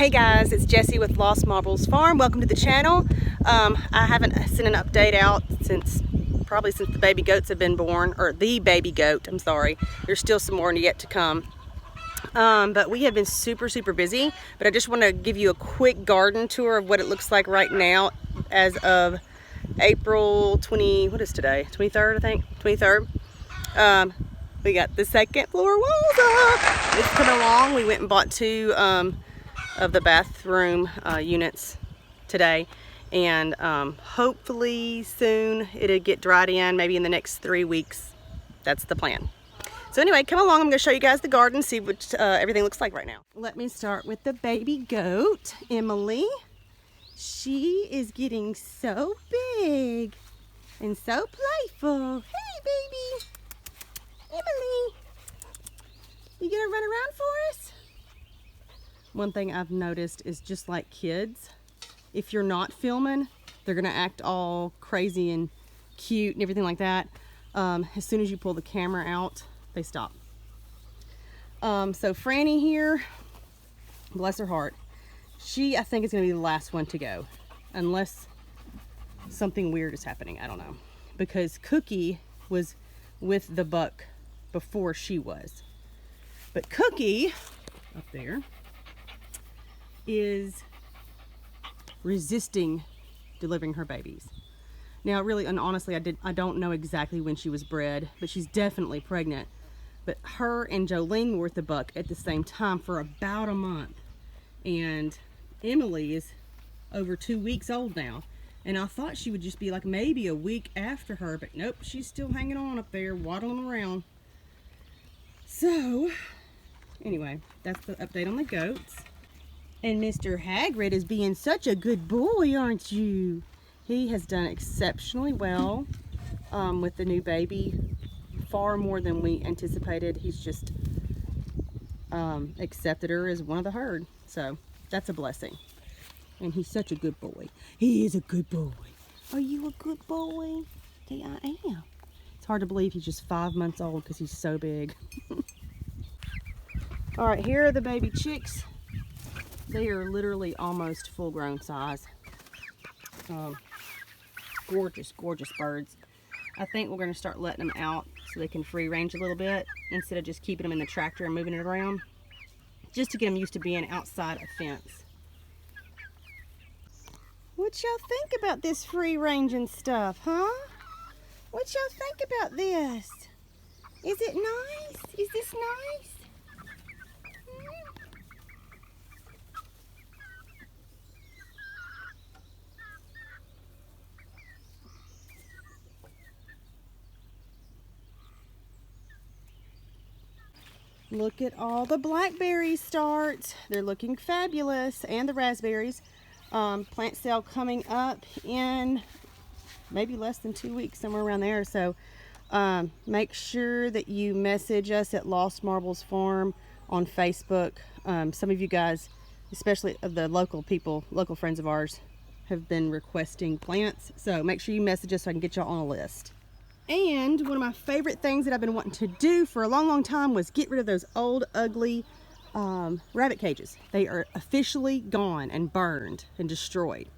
Hey guys, it's Jessie with Lost Marbles Farm. Welcome to the channel. I haven't sent an update out probably since the baby goats have been born, or the baby goat, I'm sorry. There's still some more yet to come. But we have been super busy, but I just want to give you a quick garden tour of what it looks like right now as of April 20, what is today? 23rd, I think, 23rd. We got the second floor walls up. It's coming along. We went and bought two of the bathroom units today, and hopefully soon it'll get dried in, maybe in the next 3 weeks. That's the plan. So anyway, come along. I'm going to show you guys the garden, see what everything looks like right now. Let me start with the baby goat, Emily. She is getting so big and so playful. Hey, baby. Emily, you gonna run around for us? One thing I've noticed is, just like kids, if you're not filming, they're gonna act all crazy and cute and everything like that. As soon as you pull the camera out, they stop. So Franny here, bless her heart, she, I think, is gonna be the last one to go, unless something weird is happening. I don't know, because Cookie was with the buck before she was, but Cookie up there is resisting delivering her babies. Now, really and honestly, I don't know exactly when she was bred, but she's definitely pregnant. But her and Jolene were with the buck at the same time for about a month, and Emily is over 2 weeks old now, and I thought she would just be like maybe a week after her, but nope, she's still hanging on up there, waddling around. So anyway, that's the update on the goats. And Mr. Hagrid is being such a good boy, aren't you? He has done exceptionally well with the new baby, far more than we anticipated. He's just accepted her as one of the herd, so that's a blessing. And he's such a good boy. He is a good boy. Are you a good boy? Yeah, I am. It's hard to believe he's just 5 months old because he's so big. All right, here are the baby chicks. They are literally almost full-grown size. Gorgeous birds. I think we're going to start letting them out so they can free range a little bit instead of just keeping them in the tractor and moving it around, just to get them used to being outside a fence. What y'all think about this free ranging stuff, huh? What y'all think about this? Is it nice? Is this nice? Look at all the blackberry starts. They're looking fabulous, and the raspberries. Plant sale coming up in maybe less than 2 weeks, somewhere around there. So make sure that you message us at Lost Marbles Farm on Facebook. Some of you guys, especially of the local people, local friends of ours, have been requesting plants. So make sure you message us so I can get y'all on a list. And one of my favorite things that I've been wanting to do for a long time was get rid of those old, ugly rabbit cages. They are officially gone and burned and destroyed.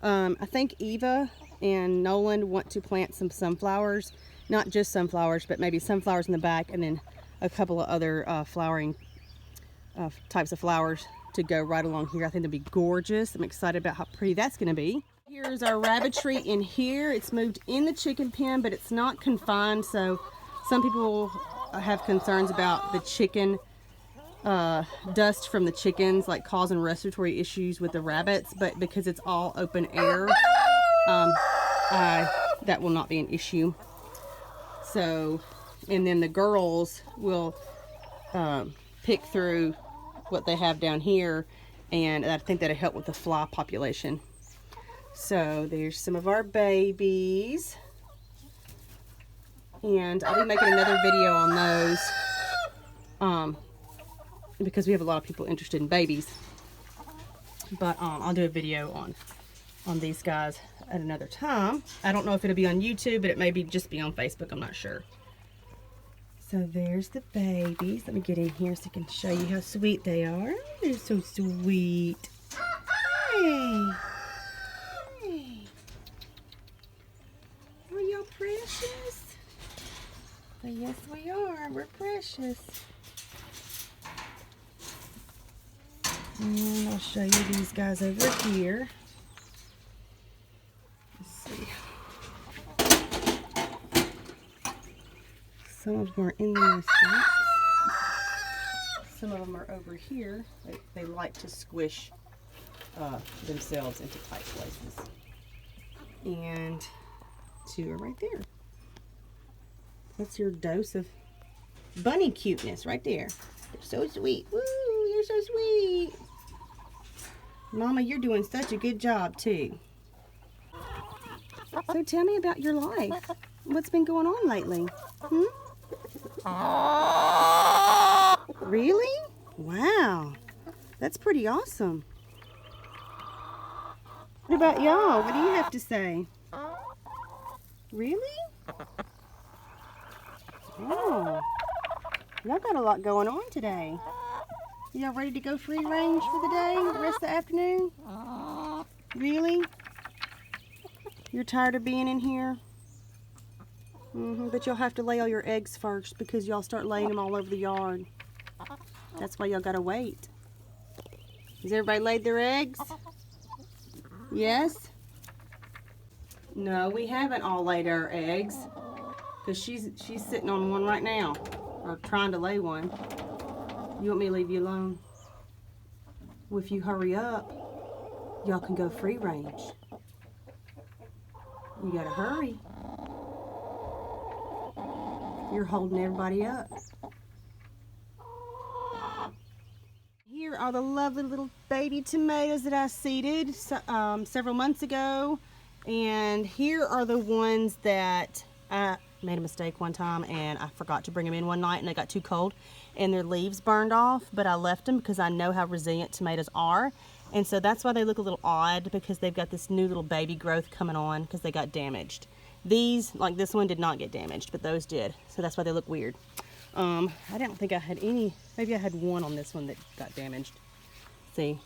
I think Eva and Nolan want to plant some sunflowers. Not just sunflowers, but maybe sunflowers in the back, and then a couple of other flowering types of flowers to go right along here. I think they'll be gorgeous. I'm excited about how pretty that's going to be. Here's our Rabbitry in here. It's moved in the chicken pen, but it's not confined, so some people have concerns about the chicken dust from the chickens, like causing respiratory issues with the rabbits, but because it's all open air, that will not be an issue. So, and then the girls will pick through what they have down here, and I think that'll help with the fly population. So there's some of our babies, and I'll be making another video on those because we have a lot of people interested in babies. But I'll do a video on these guys at another time. I don't know if it'll be on YouTube, but it may just be on Facebook. I'm not sure. So there's the babies. Let me get in here so I can show you how sweet they are. They're so sweet. Hey. Hey. Are y'all precious? Well, yes, we are. We're precious. And I'll show you these guys over here. Let's see. Some of them are in the nest. Some of them are over here. They like to squish themselves into tight places. And 2 are right there. That's your dose of bunny cuteness right there. You're so sweet. Woo, you're so sweet. Mama, you're doing such a good job too. So tell me about your life. What's been going on lately? Really? Wow. That's pretty awesome. What about y'all? What do you have to say? Really? Oh. Y'all got a lot going on today. Y'all ready to go free range for the day, the rest of the afternoon? Really? You're tired of being in here? But you'll have to lay all your eggs first because y'all start laying them all over the yard. That's why y'all gotta wait. Has everybody laid their eggs? Yes? No, we haven't all laid our eggs because she's sitting on one right now, or trying to lay one. You want me to leave you alone? Well, if you hurry up, y'all can go free range. You gotta hurry. You're holding everybody up. Here are the lovely little baby tomatoes that I seeded several months ago. And here are the ones that I made a mistake one time and I forgot to bring them in one night and they got too cold and their leaves burned off, but I left them because I know how resilient tomatoes are. And so that's why they look a little odd, because they've got this new little baby growth coming on because they got damaged. These, like this one, did not get damaged, but those did. So that's why they look weird. I don't think I had any, maybe I had one on this one that got damaged. See?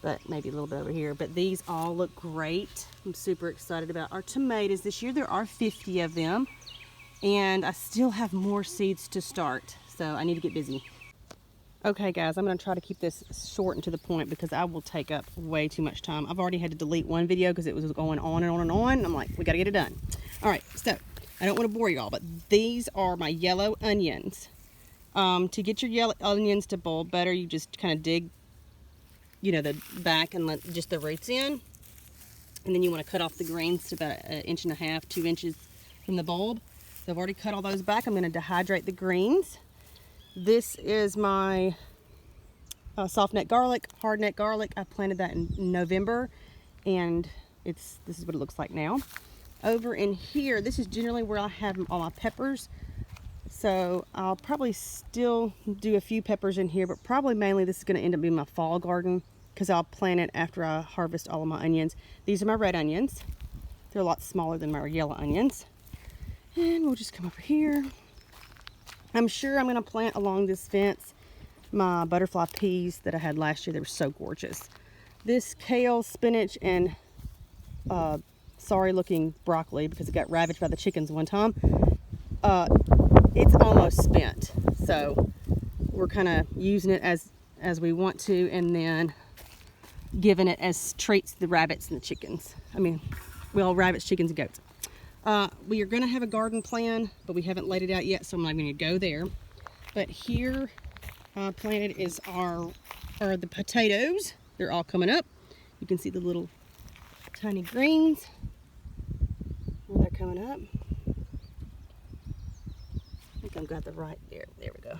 But maybe a little bit over here. But these all look great. I'm super excited about our tomatoes this year. There are 50 of them. And I still have more seeds to start. So I need to get busy. Okay guys, I'm going to try to keep this short and to the point because I will take up way too much time. I've already had to delete one video because it was going on and on and on. I'm like, we got to get it done. All right, so I don't want to bore y'all, but these are my yellow onions. To get your yellow onions to bulb better, you just kind of dig, you know, the back and let just the roots in. And then you want to cut off the greens to about 1.5 inches, 2 inches from the bulb. So I've already cut all those back. I'm going to dehydrate the greens. This is my soft neck garlic, hard neck garlic. I planted that in November, and this is what it looks like now. Over in here, this is generally where I have all my peppers. So I'll probably still do a few peppers in here, but probably mainly this is going to end up being my fall garden because I'll plant it after I harvest all of my onions. These are my red onions. They're a lot smaller than my yellow onions. And we'll just come over here. I'm sure I'm going to plant along this fence my butterfly peas that I had last year. They were so gorgeous. This kale, spinach, and sorry looking broccoli, because it got ravaged by the chickens one time, it's almost spent. So we're kind of using it as we want to, and then giving it as treats to the rabbits and the chickens. I mean, well, rabbits, chickens, and goats. We are going to have a garden plan, but we haven't laid it out yet, so I'm not going to go there. But here planted is are the potatoes. They're all coming up. You can see the little tiny greens. Well, they're coming up. I think I've got the right there. There we go.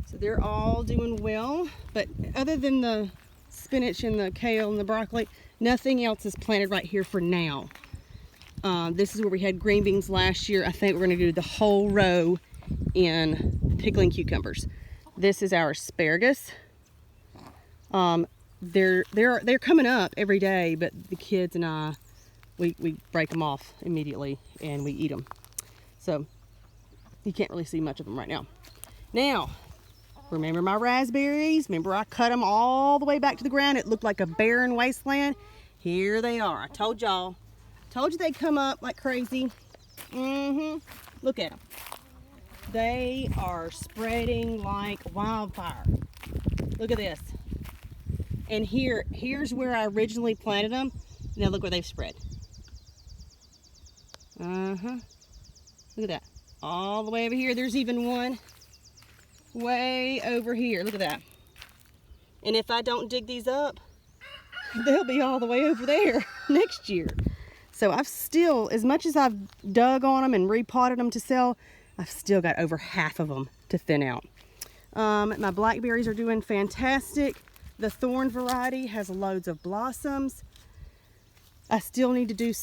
So they're all doing well, but other than the spinach and the kale and the broccoli, nothing else is planted right here for now. This is where we had green beans last year. I think we're going to do the whole row in pickling cucumbers. This is our asparagus. They're coming up every day, but the kids and I, we break them off immediately and we eat them. So you can't really see much of them right now. Now, Remember my raspberries? Remember I cut them all the way back to the ground? It looked like a barren wasteland. Here they are. I told y'all. Told you they'd come up like crazy. Look at them. They are spreading like wildfire. Look at this. And here's where I originally planted them. Now look where they've spread. Look at that. All the way over here. There's even one way over here. Look at that. And if I don't dig these up, they'll be all the way over there next year. So I've still, as much as I've dug on them and repotted them to sell, I've still got over half of them to thin out. My blackberries are doing fantastic. The thorn variety has loads of blossoms. I still need to do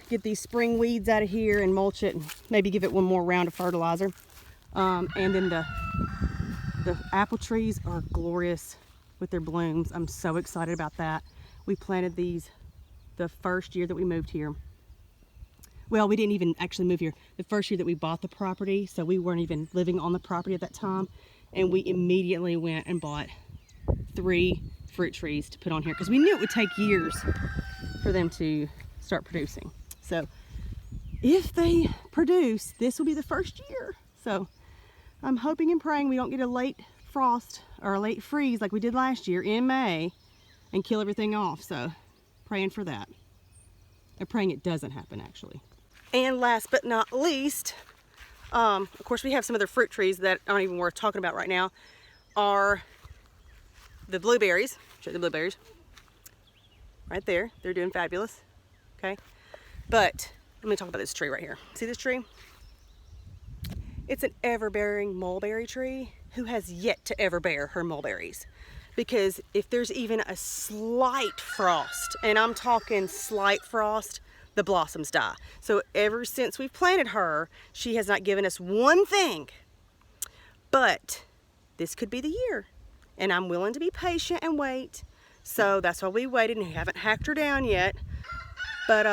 get these spring weeds out of here and mulch it and maybe give it one more round of fertilizer. And then the apple trees are glorious with their blooms. I'm so excited about that. We planted these the first year that we moved here. Well, we didn't even actually move here the first year that we bought the property, so we weren't even living on the property at that time. And we immediately went and bought 3 fruit trees to put on here because we knew it would take years for them to start producing. So if they produce, this will be the first year. So I'm hoping and praying we don't get a late frost or a late freeze like we did last year in May and kill everything off. So praying for that. I'm praying it doesn't happen actually. And last but not least, of course we have some other fruit trees that aren't even worth talking about right now, are the blueberries. Show you the blueberries. Right there, they're doing fabulous, okay? But let me talk about this tree right here. See this tree? It's an ever-bearing mulberry tree who has yet to ever bear her mulberries. Because if there's even a slight frost, and I'm talking slight frost, the blossoms die. So ever since we've planted her, she has not given us one thing. But this could be the year. And I'm willing to be patient and wait. So that's why we waited and haven't hacked her down yet. But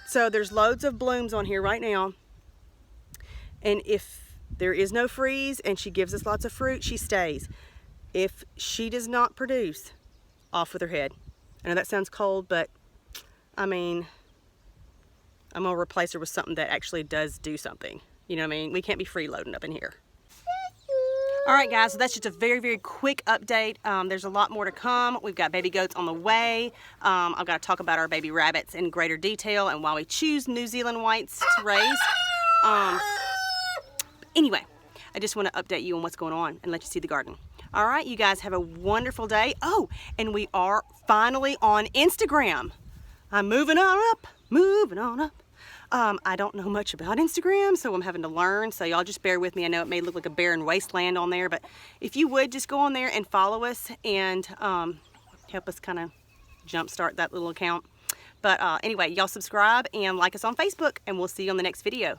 so there's loads of blooms on here right now. And if there is no freeze and she gives us lots of fruit, she stays. If she does not produce, off with her head. I know that sounds cold, but I mean, I'm gonna replace her with something that actually does do something. You know what I mean? We can't be freeloading up in here. All right, guys, so that's just a very, very quick update. There's a lot more to come. We've got baby goats on the way. I've got to talk about our baby rabbits in greater detail and why we choose New Zealand whites to raise. Anyway, I just want to update you on what's going on and let you see the garden. All right, you guys have a wonderful day. Oh, and we are finally on Instagram. I'm moving on up, moving on up. I don't know much about Instagram, so I'm having to learn. So y'all just bear with me. I know it may look like a barren wasteland on there, but if you would just go on there and follow us and help us kind of jumpstart that little account. But anyway, y'all subscribe and like us on Facebook, and we'll see you on the next video.